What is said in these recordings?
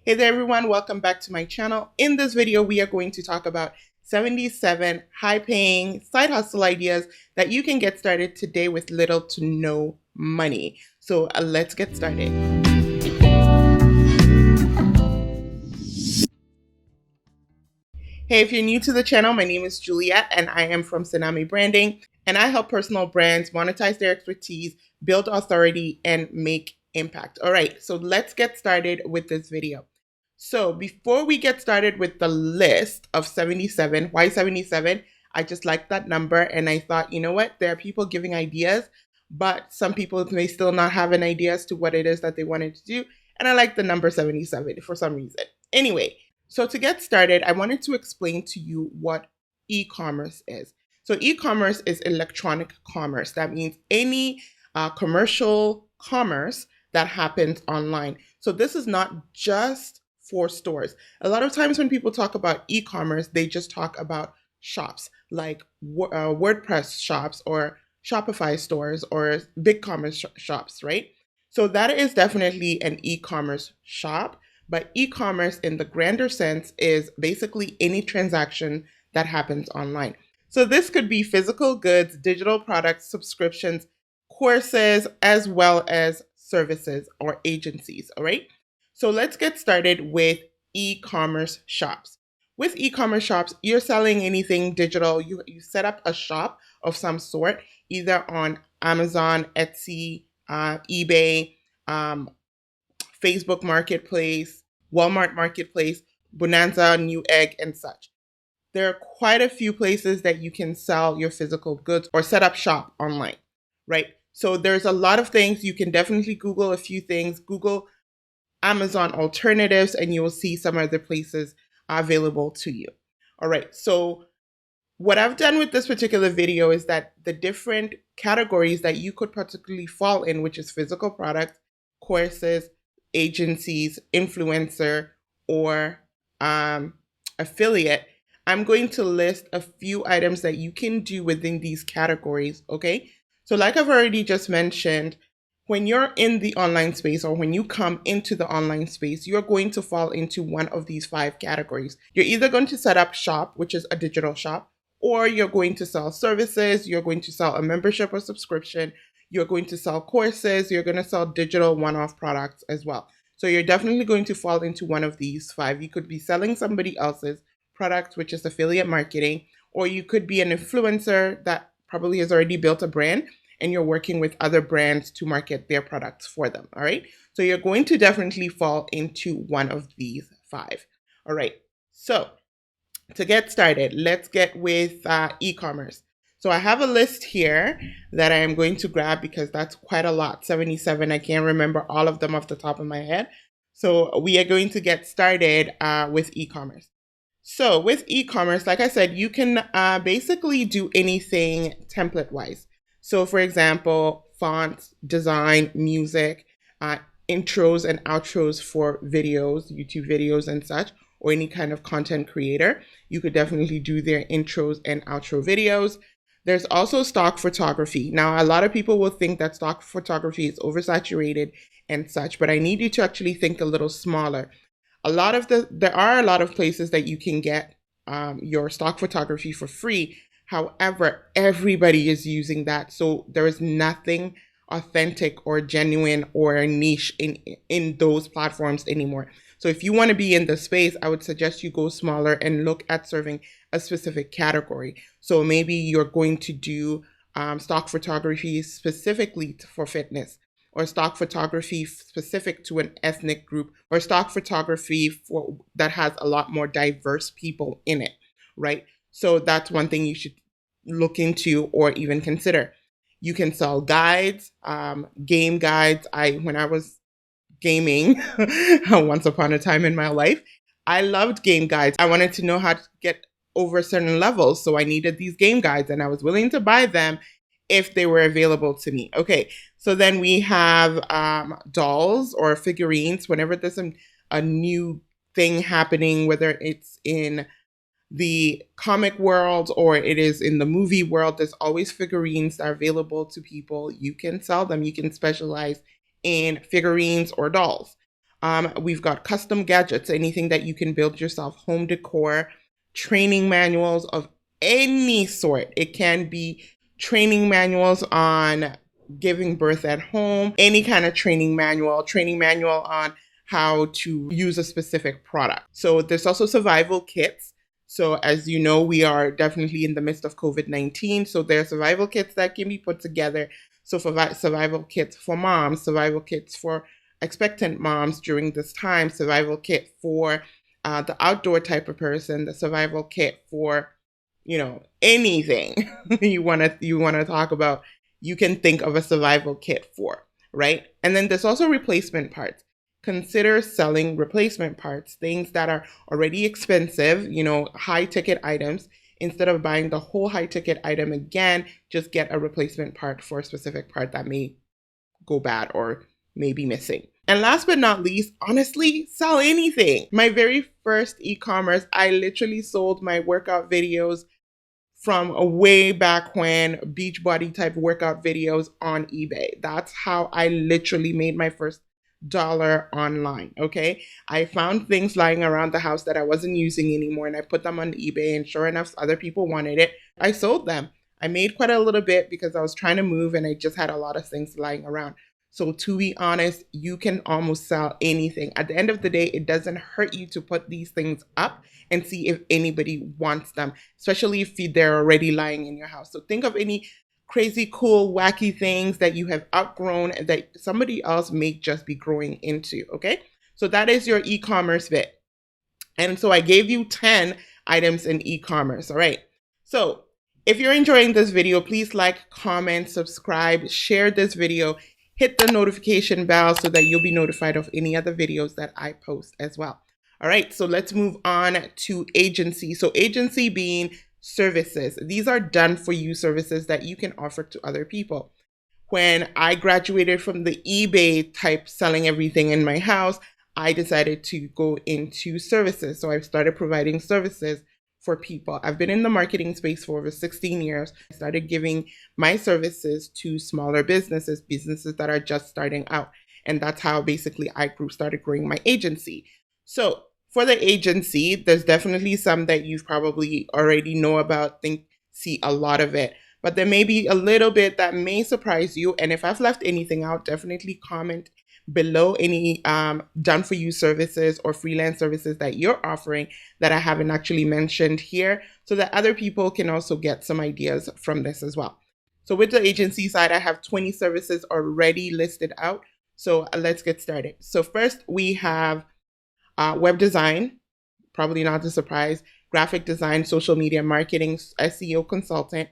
Hey there everyone, welcome back to my channel. In this video, we are going to talk about 77 high-paying side hustle ideas that you can get started today with little to no money. So let's get started. Hey, if you're new to the channel, my name is Juliet and I am from SENAME Branding, and I help personal brands monetize their expertise, build authority, and make impact. All right, so let's get started with this video. So before we get started with the list of 77, why 77? I just like that number and I thought, you know what? There are people giving ideas, but some people may still not have an idea as to what it is that they wanted to do. And I like the number 77 for some reason. Anyway, so to get started, I wanted to explain to you what e-commerce is. So e-commerce is electronic commerce. That means any commercial commerce that happens online. So this is not just for stores. A lot of times when people talk about e-commerce, they just talk about shops like WordPress shops or Shopify stores or BigCommerce shops, right? So that is definitely an e-commerce shop. But e-commerce in the grander sense is basically any transaction that happens online. So this could be physical goods, digital products, subscriptions, courses, as well as services or agencies, all right? So let's get started with e-commerce shops. With e-commerce shops, you're selling anything digital. You set up a shop of some sort, either on Amazon, Etsy, eBay, Facebook Marketplace, Walmart Marketplace, Bonanza, Newegg, and such. There are quite a few places that you can sell your physical goods or set up shop online, right? So there's a lot of things. You can definitely Google a few things. Google Amazon alternatives and you will see some other places available to you. All right, so what I've done with this particular video is that the different categories that you could particularly fall in, which is physical products, courses, agencies, influencer, or affiliate, I'm going to list a few items that you can do within these categories, okay? So like I've already just mentioned, when you're in the online space or when you come into the online space, you're going to fall into one of these 5 categories. You're either going to set up shop, which is a digital shop, or you're going to sell services, you're going to sell a membership or subscription, you're going to sell courses, you're going to sell digital one-off products as well. So you're definitely going to fall into one of these 5. You could be selling somebody else's product, which is affiliate marketing, or you could be an influencer that probably has already built a brand and you're working with other brands to market their products for them, all right? So you're going to definitely fall into one of these 5, all right? So to get started, let's get with e-commerce. So I have a list here that I am going to grab because that's quite a lot, 77. I can't remember all of them off the top of my head. So we are going to get started with e-commerce. So with e-commerce, like I said, you can basically do anything template-wise. So for example, fonts, design, music, intros and outros for videos, YouTube videos and such, or any kind of content creator. You could definitely do their intros and outro videos. There's also stock photography. Now, a lot of people will think that stock photography is oversaturated and such, but I need you to actually think a little smaller. There are a lot of places that you can get your stock photography for free. However, everybody is using that. So there is nothing authentic or genuine or niche in those platforms anymore. So if you want to be in the space, I would suggest you go smaller and look at serving a specific category. So maybe you're going to do stock photography specifically for fitness, or stock photography specific to an ethnic group, or stock photography that has a lot more diverse people in it, right? So that's one thing you should look into or even consider. You can sell guides, game guides. When I was gaming once upon a time in my life, I loved game guides. I wanted to know how to get over certain levels, so I needed these game guides and I was willing to buy them if they were available to me. Okay, so then we have dolls or figurines. Whenever there's a new thing happening, whether it's in the comic world or it is in the movie world, there's always figurines that are available to people. You can sell them. You can specialize in figurines or dolls. We've got custom gadgets, anything that you can build yourself, home decor, training manuals of any sort. It can be training manuals on giving birth at home, any kind of training manual on how to use a specific product. So there's also survival kits. So as you know, we are definitely in the midst of COVID-19. So there are survival kits that can be put together. So for survival kits for moms, survival kits for expectant moms during this time, survival kit for the outdoor type of person, the survival kit for, anything you want to talk about, you can think of a survival kit for, right? And then there's also replacement parts. Consider selling replacement parts, things that are already expensive, high ticket items. Instead of buying the whole high ticket item again, just get a replacement part for a specific part that may go bad or may be missing. And last but not least, honestly, sell anything. My very first e-commerce, I literally sold my workout videos from way back when, Beachbody type workout videos on eBay. That's how I literally made my first dollar online. Okay. I found things lying around the house that I wasn't using anymore, and I put them on eBay, and sure enough, other people wanted it. I sold them. I made quite a little bit because I was trying to move and I just had a lot of things lying around. So to be honest, you can almost sell anything. At the end of the day, it doesn't hurt you to put these things up and see if anybody wants them, especially if they're already lying in your house. So think of any crazy, cool, wacky things that you have outgrown that somebody else may just be growing into, okay? So that is your e-commerce bit. And so I gave you 10 items in e-commerce, all right? So if you're enjoying this video, please like, comment, subscribe, share this video, hit the notification bell so that you'll be notified of any other videos that I post as well. All right, so let's move on to agency. So agency being services. These are done for you services that you can offer to other people. When I graduated from the eBay type selling everything in my house, I decided to go into services. So I've started providing services for people. I've been in the marketing space for over 16 years. I started giving my services to smaller businesses that are just starting out. And that's how basically I started growing my agency. So for the agency, there's definitely some that you've probably already know about, see a lot of it. But there may be a little bit that may surprise you. And if I've left anything out, definitely comment below any done for you services or freelance services that you're offering that I haven't actually mentioned here, so that other people can also get some ideas from this as well. So with the agency side, I have 20 services already listed out. So let's get started. So first we have web design, probably not a surprise, graphic design, social media marketing, SEO consultant,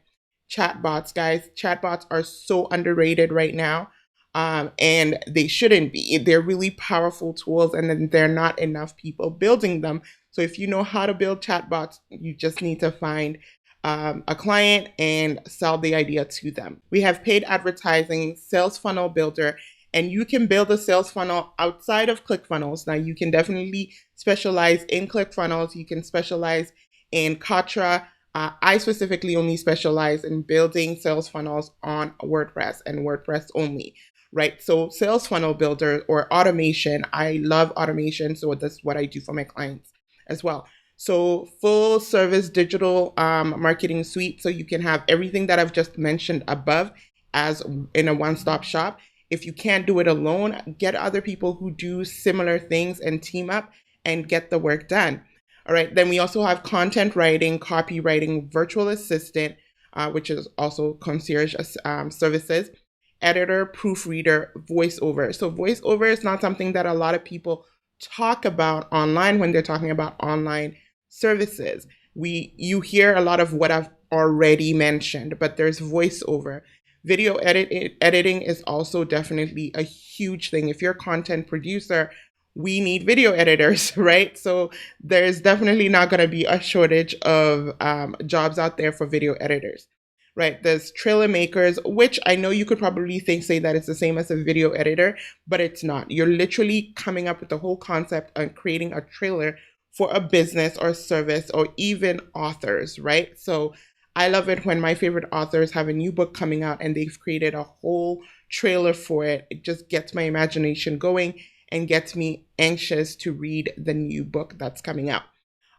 chatbots. Guys, chatbots are so underrated right now. And they shouldn't be. They're really powerful tools, and then there are not enough people building them. So if you know how to build chatbots, you just need to find a client and sell the idea to them. We have paid advertising, sales funnel builder, and you can build a sales funnel outside of ClickFunnels. Now you can definitely specialize in ClickFunnels. You can specialize in Katra. I specifically only specialize in building sales funnels on WordPress and WordPress only. Right? So sales funnel builder or automation. I love automation. So that's what I do for my clients as well. So full service digital marketing suite. So you can have everything that I've just mentioned above as in a one-stop shop. If you can't do it alone, get other people who do similar things and team up and get the work done. All right. Then we also have content writing, copywriting, virtual assistant, which is also concierge services, editor, proofreader, voiceover. So voiceover is not something that a lot of people talk about online when they're talking about online services. You hear a lot of what I've already mentioned, but there's voiceover. Video editing is also definitely a huge thing. If you're a content producer, we need video editors, right? So there's definitely not going to be a shortage of jobs out there for video editors, right? There's trailer makers, which I know you could probably say that it's the same as a video editor, but it's not. You're literally coming up with the whole concept and creating a trailer for a business or service or even authors, right? So I love it when my favorite authors have a new book coming out and they've created a whole trailer for it. It just gets my imagination going. and gets me anxious to read the new book that's coming out.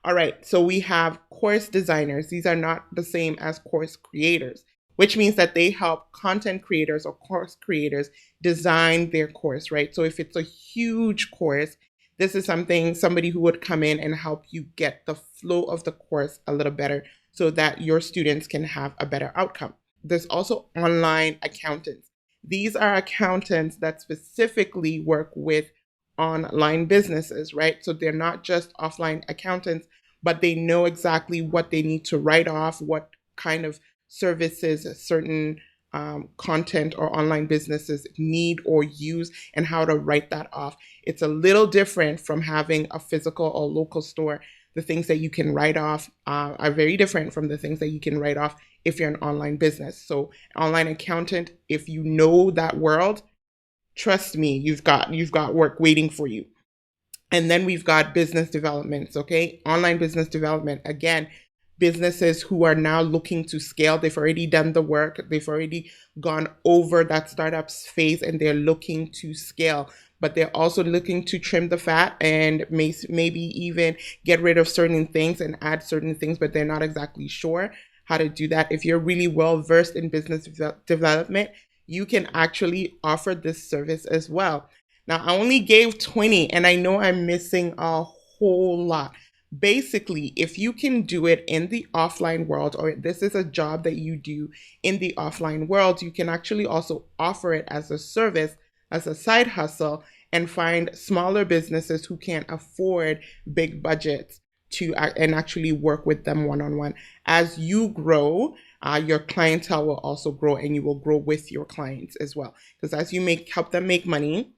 All right, so we have course designers. These are not the same as course creators, which means that they help content creators or course creators design their course, right? So if it's a huge course, this is somebody who would come in and help you get the flow of the course a little better so that your students can have a better outcome. There's also online accountants. These are accountants that specifically work with online businesses, right? So they're not just offline accountants, but they know exactly what they need to write off, what kind of services certain content or online businesses need or use, and how to write that off. It's a little different from having a physical or local store. The things that you can write off are very different from the things that you can write off if you're an online business. So online accountant, if you know that world, trust me, you've got work waiting for you. And then we've got business developments, okay? Online business development, again, businesses who are now looking to scale. They've already done the work. They've already gone over that startup phase and they're looking to scale. But they're also looking to trim the fat and maybe even get rid of certain things and add certain things, but they're not exactly sure how to do that. If you're really well versed in business development, you can actually offer this service as well. Now, I only gave 20, and I know I'm missing a whole lot. Basically, if you can do it in the offline world, or this is a job that you do in the offline world, you can actually also offer it as a service, as a side hustle, and find smaller businesses who can't afford big budgets and actually work with them one-on-one. As you grow, your clientele will also grow, and you will grow with your clients as well. Because as you help them make money,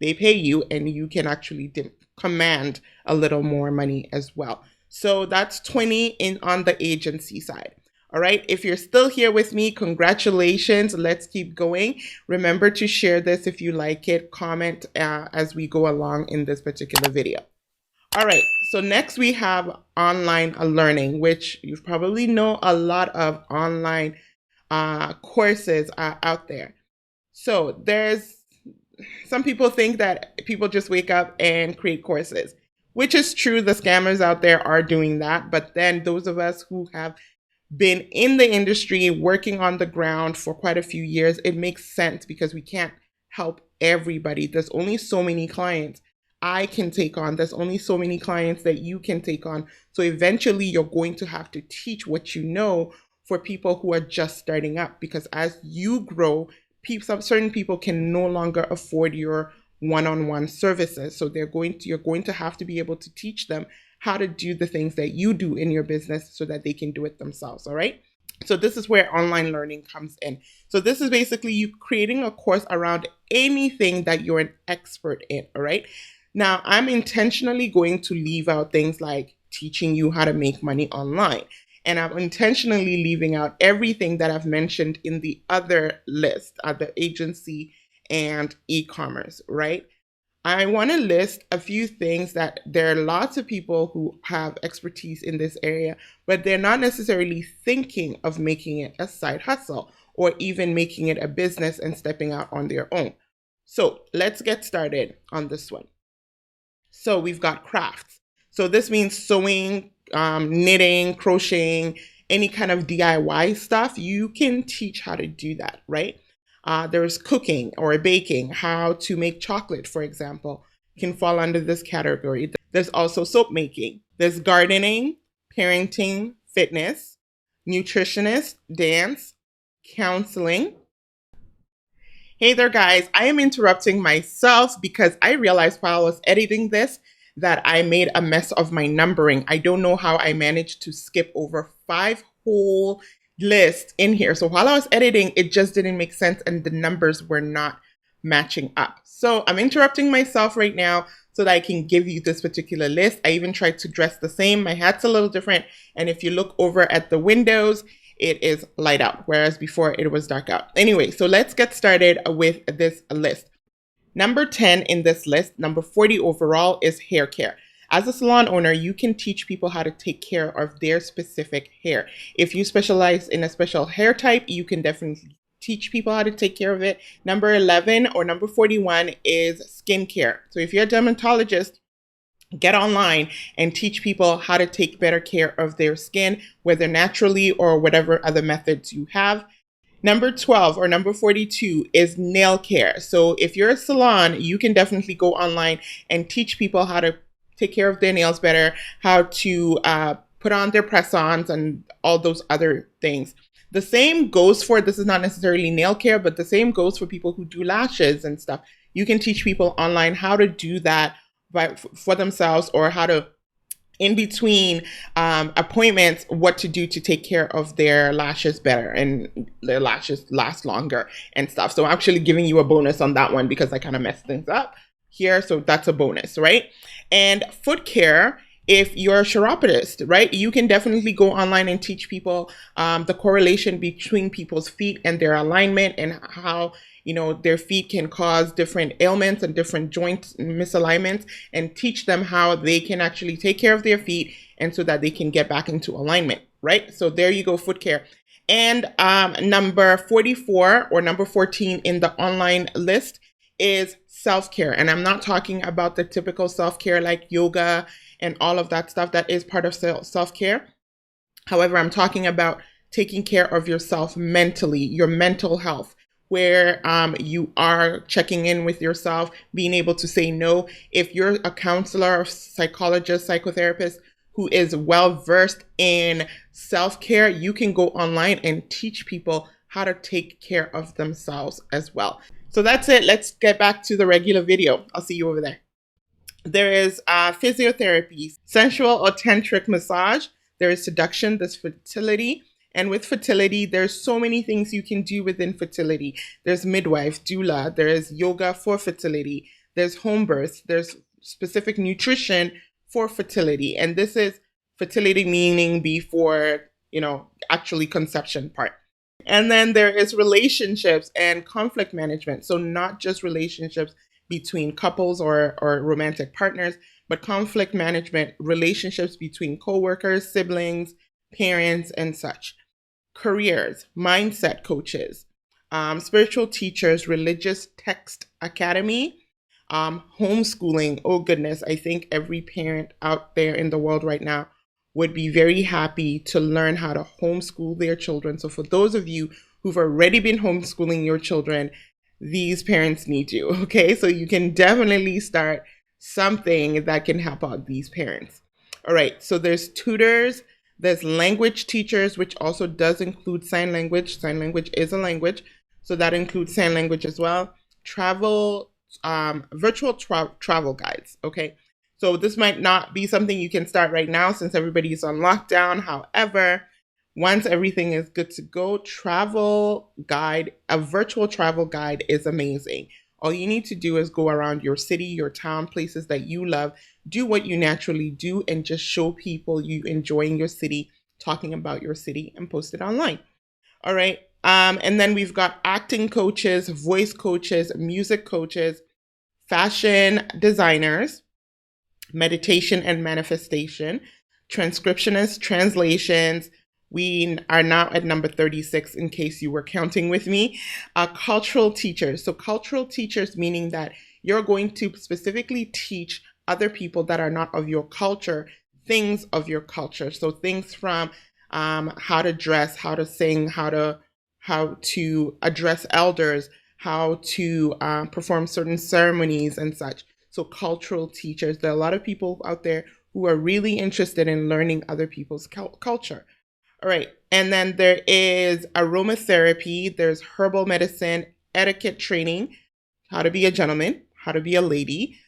they pay you, and you can actually command a little more money as well. So that's 20 on the agency side. All right. If you're still here with me, congratulations. Let's keep going. Remember to share this if you like it. Comment as we go along in this particular video. All right. So next we have online learning, which you probably know a lot of online courses are out there. So some people think that people just wake up and create courses, which is true. The scammers out there are doing that. But then those of us who have been in the industry, working on the ground for quite a few years, it makes sense because we can't help everybody. There's only so many clients I can take on. There's only so many clients that you can take on. So eventually you're going to have to teach what you know for people who are just starting up, because as you grow, certain people can no longer afford your one-on-one services. So you're going to have to be able to teach them how to do the things that you do in your business so that they can do it themselves. All right. So this is where online learning comes in. So this is basically you creating a course around anything that you're an expert in. All right. Now, I'm intentionally going to leave out things like teaching you how to make money online. And I'm intentionally leaving out everything that I've mentioned in the other list, the agency and e-commerce, right? I want to list a few things that there are lots of people who have expertise in this area, but they're not necessarily thinking of making it a side hustle or even making it a business and stepping out on their own. So let's get started on this one. So we've got crafts. So this means sewing, knitting, crocheting, any kind of DIY stuff. You can teach how to do that, right? There's cooking or baking, how to make chocolate, for example, can fall under this category. There's also soap making. There's gardening, parenting, fitness, nutritionist, dance, counseling. Hey there, guys. I am interrupting myself because I realized while I was editing this that I made a mess of my numbering. I don't know how I managed to skip over 5 whole lists in here. So while I was editing, it just didn't make sense and the numbers were not matching up. So I'm interrupting myself right now so that I can give you this particular list. I even tried to dress the same. My hat's a little different. And if you look over at the windows, it is light out, whereas before it was dark out. Anyway, so let's get started with this list. Number 10 in this list, number 40 overall, is hair care. As a salon owner, you can teach people how to take care of their specific hair. If you specialize in a special hair type, you can definitely teach people how to take care of it. Number 11 or number 41 is skincare. So if you're a dermatologist, get online and teach people how to take better care of their skin, whether naturally or whatever other methods you have. Number 12 or number 42 is nail care. So if you're a salon, you can definitely go online and teach people how to take care of their nails better, how to put on their press-ons and all those other things. The same goes for, this is not necessarily nail care, but the same goes for people who do lashes and stuff. You can teach people online how to do that for themselves, or how to, in between appointments, what to do to take care of their lashes better and their lashes last longer and stuff. So I'm actually giving you a bonus on that one because I kind of messed things up here. So that's a bonus, right? And foot care, if you're a chiropodist, right, you can definitely go online and teach people the correlation between people's feet and their alignment, and how, you know, their feet can cause different ailments and different joint misalignments, and teach them how they can actually take care of their feet and so that they can get back into alignment, right? So there you go, foot care. And number 44 or number 14 in the online list is self-care. And I'm not talking about the typical self-care like yoga and all of that stuff. That is part of self-care. However, I'm talking about taking care of yourself mentally, your mental health, where you are checking in with yourself, being able to say no. If you're a counselor, psychologist, psychotherapist who is well-versed in self-care, you can go online and teach people how to take care of themselves as well. So that's it. Let's get back to the regular video. I'll see you over there. There is physiotherapy, sensual or tantric massage. There is seduction, there's fertility. And with fertility, there's so many things you can do within fertility. There's midwife, doula, there's yoga for fertility, there's home birth, there's specific nutrition for fertility. And this is fertility meaning before, you know, actually conception part. And then there is relationships and conflict management. So not just relationships between couples or romantic partners, but conflict management, relationships between coworkers, siblings, parents, and such. Careers, mindset coaches, spiritual teachers, religious text academy, homeschooling. Oh goodness, I think every parent out there in the world right now would be very happy to learn how to homeschool their children. So for those of you who've already been homeschooling your children, these parents need you, okay? So you can definitely start something that can help out these parents. All right, so there's tutors, there's language teachers, which also does include sign language. Sign language is a language, so that includes sign language as well. Travel, virtual travel guides, okay? So this might not be something you can start right now since everybody's on lockdown. However, once everything is good to go, travel guide, a virtual travel guide is amazing. All you need to do is go around your city, your town, places that you love, do what you naturally do, and just show people you enjoying your city, talking about your city, and post it online. All right. And then we've got acting coaches, voice coaches, music coaches, fashion designers, meditation and manifestation, transcriptionists, translations. We are now at number 36 in case you were counting with me. Cultural teachers. So cultural teachers meaning that you're going to specifically teach other people that are not of your culture things of your culture. So things from how to dress, how to sing, how to address elders, how to perform certain ceremonies and such. So cultural teachers. There are a lot of people out there who are really interested in learning other people's culture. All right. And then there is aromatherapy. There's herbal medicine, etiquette training, how to be a gentleman, how to be a lady.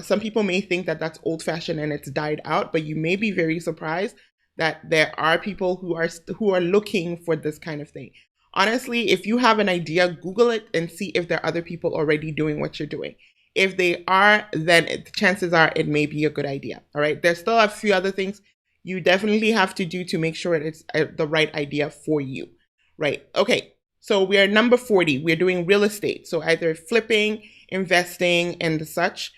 Some people may think that that's old fashioned and it's died out, but you may be very surprised that there are people who are looking for this kind of thing. Honestly, if you have an idea, Google it and see if there are other people already doing what you're doing. If they are, then chances are it may be a good idea. All right. There's still a few other things you definitely have to do to make sure it's the right idea for you. Right. Okay. So we are number 40. We're doing real estate. So either flipping, investing, and such.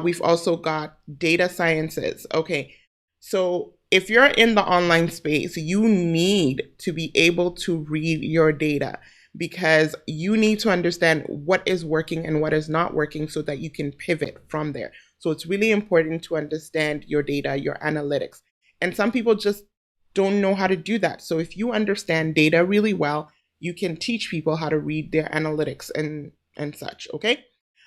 We've also got data sciences. Okay. So if you're in the online space, you need to be able to read your data, because you need to understand what is working and what is not working so that you can pivot from there. So it's really important to understand your data, your analytics. And some people just don't know how to do that. So if you understand data really well, you can teach people how to read their analytics and such, okay?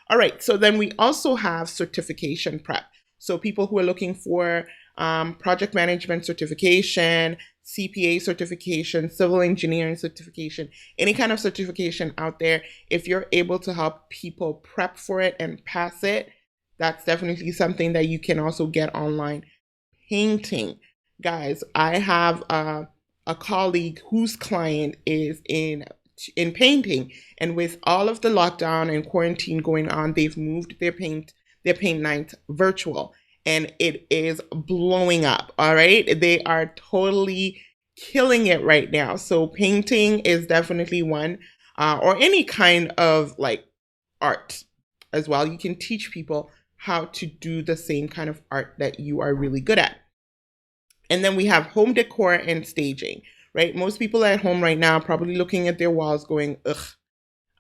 All right, so then we also have certification prep. So people who are looking for project management certification, CPA certification, civil engineering certification, any kind of certification out there, if you're able to help people prep for it and pass it, that's definitely something that you can also get online. Painting. Guys, I have a colleague whose client is in painting, and with all of the lockdown and quarantine going on, they've moved their paint night virtual, and it is blowing up. All right, they are totally killing it right now. So painting is definitely one, or any kind of like art as well. You can teach people how to do the same kind of art that you are really good at. And then we have home decor and staging, right? Most people at home right now probably looking at their walls going, ugh,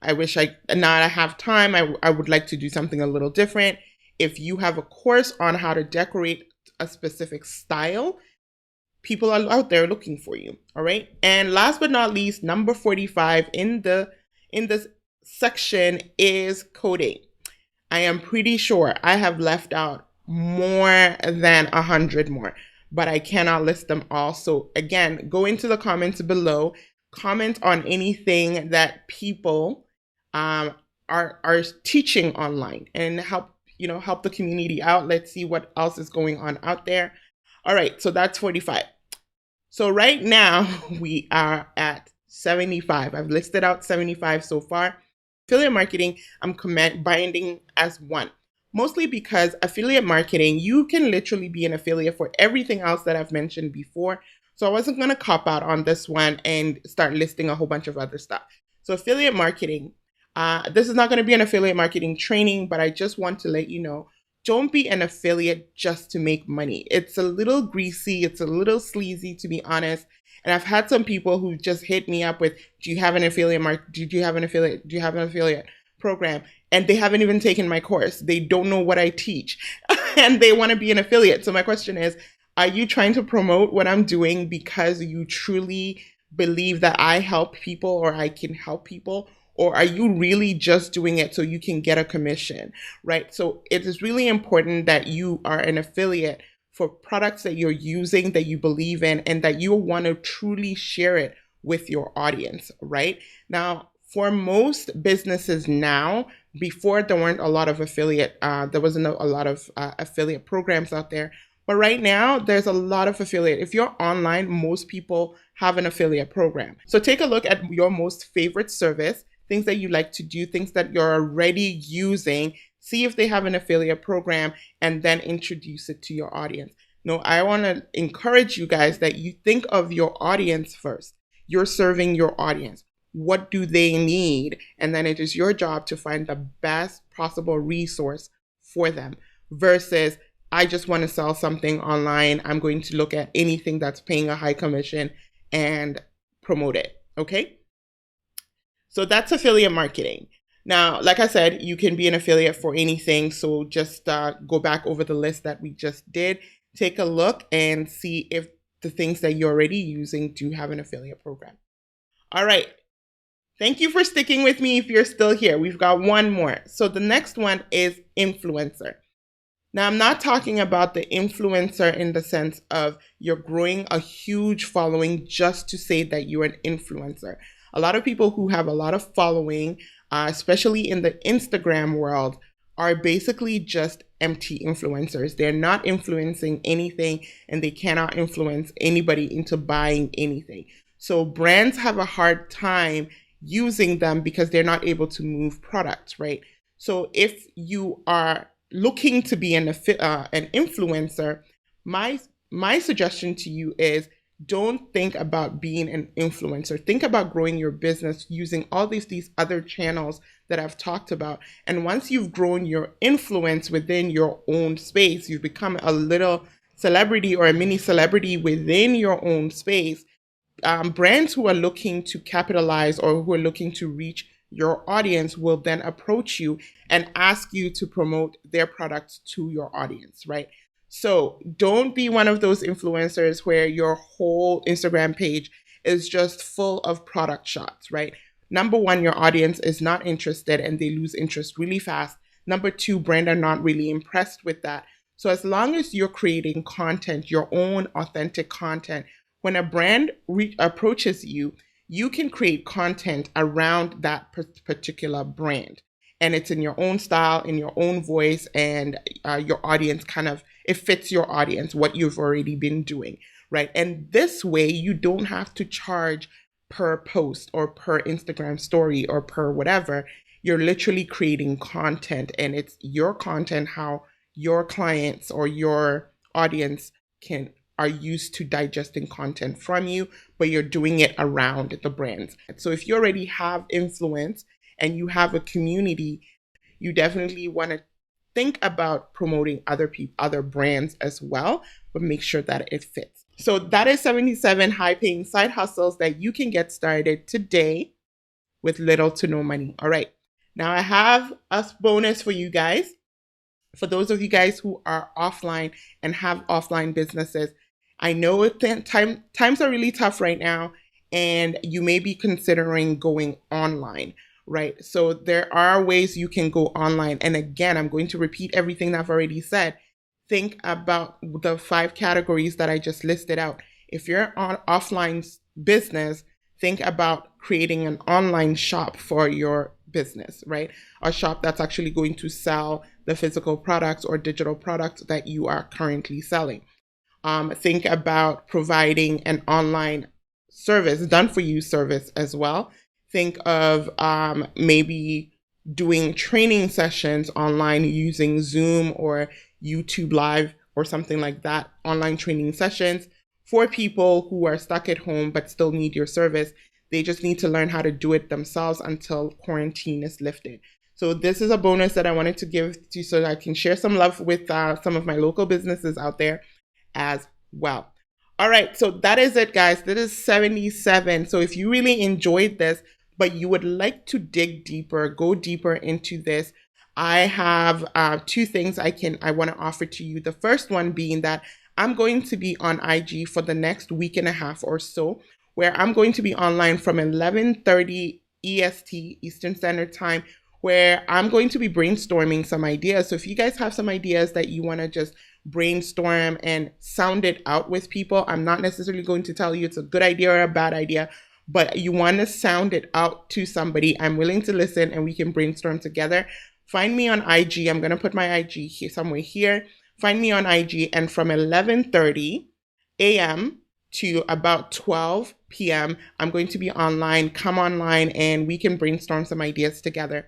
I wish I have time. I would like to do something a little different. If you have a course on how to decorate a specific style, people are out there looking for you, all right? And last but not least, number 45 in this section is coding. I am pretty sure I have left out more than 100 more, but I cannot list them all. So again, go into the comments below, comment on anything that people are teaching online, and help the community out. Let's see what else is going on out there. All right, so that's 45. So right now we are at 75. I've listed out 75 so far. Affiliate marketing, I'm combining as one. Mostly because affiliate marketing, you can literally be an affiliate for everything else that I've mentioned before. So I wasn't going to cop out on this one and start listing a whole bunch of other stuff. So affiliate marketing, this is not going to be an affiliate marketing training, but I just want to let you know, don't be an affiliate just to make money. It's a little greasy. It's a little sleazy, to be honest. And I've had some people who just hit me up with, do you have an affiliate program? And they haven't even taken my course. They don't know what I teach and they want to be an affiliate. So my question is, are you trying to promote what I'm doing because you truly believe that I help people or I can help people? Or are you really just doing it so you can get a commission, right? So it is really important that you are an affiliate for products that you're using, that you believe in, and that you want to truly share it with your audience, right? Now, for most businesses now, before there weren't a lot of affiliate, there wasn't a lot of affiliate programs out there. But right now, there's a lot of affiliate. If you're online, most people have an affiliate program. So take a look at your most favorite service, things that you like to do, things that you're already using, see if they have an affiliate program, and then introduce it to your audience. No, I want to encourage you guys that you think of your audience first. You're serving your audience. What do they need? And then it is your job to find the best possible resource for them versus I just want to sell something online. I'm going to look at anything that's paying a high commission and promote it. Okay? So that's affiliate marketing. Now, like I said, you can be an affiliate for anything. So just go back over the list that we just did. Take a look and see if the things that you're already using do have an affiliate program. All right. Thank you for sticking with me if you're still here. We've got one more. So the next one is influencer. Now, I'm not talking about the influencer in the sense of you're growing a huge following just to say that you're an influencer. A lot of people who have a lot of following, especially in the Instagram world, are basically just empty influencers. They're not influencing anything and they cannot influence anybody into buying anything. So brands have a hard time using them because they're not able to move products, right? So if you are looking to be an influencer, my suggestion to you is don't think about being an influencer. Think about growing your business using all these other channels that I've talked about. And once you've grown your influence within your own space, you've become a little celebrity or a mini celebrity within your own space, brands who are looking to capitalize or who are looking to reach your audience will then approach you and ask you to promote their products to your audience, right? So don't be one of those influencers where your whole Instagram page is just full of product shots, right? Number one, your audience is not interested and they lose interest really fast. Number two, brands are not really impressed with that. So as long as you're creating content, your own authentic content, when a brand approaches you, you can create content around that particular brand. And it's in your own style, in your own voice, and your audience it fits your audience, what you've already been doing, right? And this way, you don't have to charge per post or per Instagram story or per whatever. You're literally creating content, and it's your content, how your clients or your audience are used to digesting content from you, but you're doing it around the brands. So if you already have influence and you have a community, you definitely want to think about promoting other brands as well, but make sure that it fits. So that is 77 high-paying side hustles that you can get started today with little to no money. All right. Now I have a bonus for you guys. For those of you guys who are offline and have offline businesses, I know times are really tough right now, and you may be considering going online, right? So there are ways you can go online. And again, I'm going to repeat everything I've already said. Think about the 5 categories that I just listed out. If you're on offline business, think about creating an online shop for your business, right? A shop that's actually going to sell the physical products or digital products that you are currently selling. Think about providing an online service, done for you service as well. Think of maybe doing training sessions online using Zoom or YouTube Live or something like that, online training sessions for people who are stuck at home but still need your service. They just need to learn how to do it themselves until quarantine is lifted. So this is a bonus that I wanted to give to you so that I can share some love with some of my local businesses out there as well. All right, so that is it, guys. That is 77. So if you really enjoyed this, but you would like to dig deeper, go deeper into this, I have 2 things I want to offer to you. The first one being that I'm going to be on IG for the next week and a half or so, where I'm going to be online from 11:30 EST, Eastern Standard Time, where I'm going to be brainstorming some ideas. So if you guys have some ideas that you want to just brainstorm and sound it out with people, I'm not necessarily going to tell you it's a good idea or a bad idea, but you want to sound it out to somebody. I'm willing to listen and we can brainstorm together. Find me on IG. I'm going to put my IG here, somewhere here. Find me on IG, and from 11:30 a.m. to about 12 p.m., I'm going to be online. Come online and we can brainstorm some ideas together.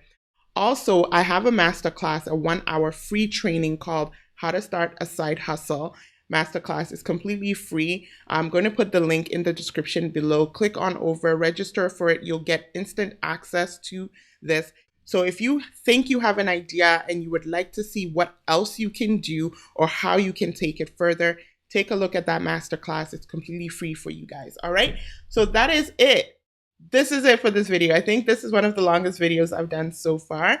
Also, I have a masterclass, a 1-hour free training called How to Start a Side Hustle. Masterclass is completely free. I'm going to put the link in the description below. Click on over, register for it. You'll get instant access to this. So if you think you have an idea and you would like to see what else you can do or how you can take it further, take a look at that masterclass. It's completely free for you guys. All right. So that is it. This is it for this video. I think this is one of the longest videos I've done so far.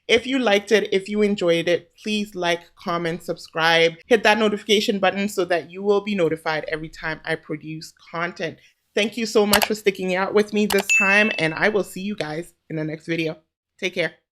If you liked it, if you enjoyed it, please like, comment, subscribe, hit that notification button so that you will be notified every time I produce content. Thank you so much for sticking out with me this time, and I will see you guys in the next video. Take care.